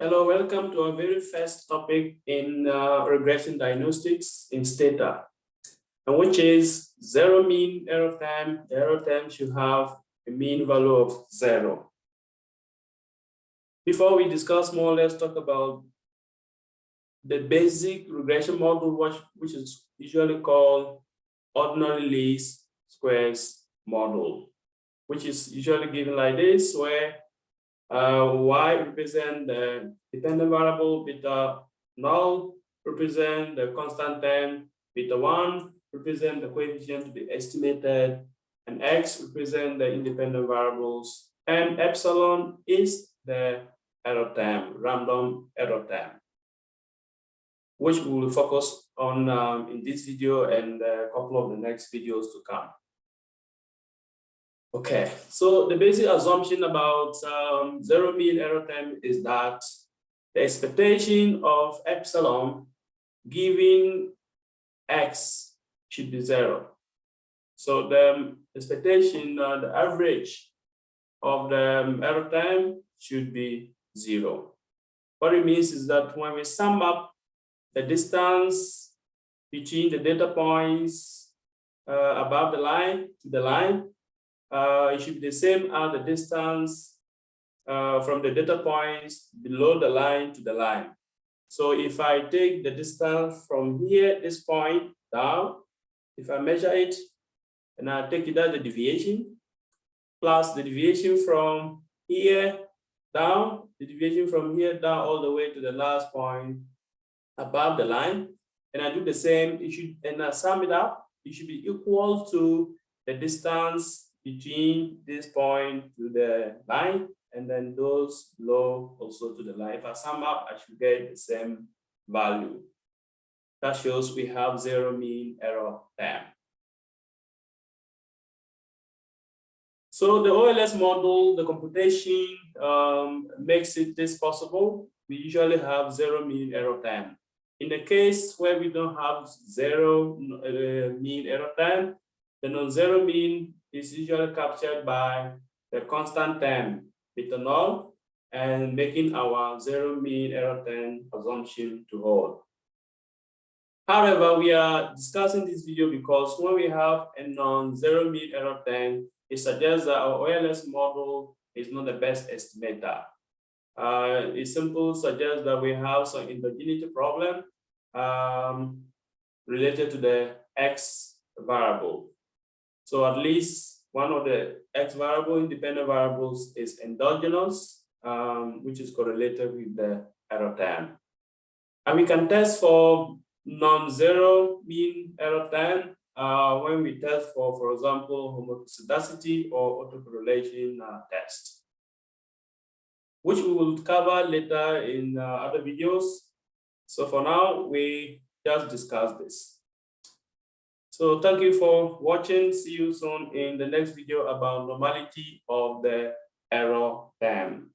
Hello, welcome to our very first topic in regression diagnostics in STATA, and which is zero mean error time. The error time should have a mean value of 0. Before we discuss more, let's talk about the basic regression model, which is usually called ordinary least squares model, which is usually given like this, where y represent the dependent variable, beta null represent the constant term, beta 1 represent the coefficient to be estimated, and x represent the independent variables, and epsilon is the error term, random error term, which we will focus on in this video and a couple of the next videos to come. Okay, so the basic assumption about zero mean error time is that the expectation of epsilon given x should be 0. So the expectation, the average of the error time should be 0. What it means is that when we sum up the distance between the data points above the line to the line, it should be the same as the distance from the data points below the line to the line. So if I take the distance from here, this point down, if I measure it and I take it as the deviation, plus the deviation from here down, the deviation from here down all the way to the last point above the line, and I do the same, and I sum it up, it should be equal to the distance between this point to the line, and then those below also to the line. If I sum up, I should get the same value. That shows we have zero mean error time. So the OLS model, the computation makes this possible. We usually have zero mean error time. In the case where we don't have zero mean error time, the non-zero mean is usually captured by the constant term, beta null, and making our zero mean error time assumption to hold. However, we are discussing this video because when we have a non-zero mean error time, it suggests that our OLS model is not the best estimator. It simply suggests that we have some endogeneity problem related to the x variable. So at least one of the x variable independent variables is endogenous, which is correlated with the error time. And we can test for non-zero mean error time when we test for example, homotopicity or autocorrelation test, which we will cover later in other videos. So for now, we just discuss this. So thank you for watching. See you soon in the next video about normality of the error time.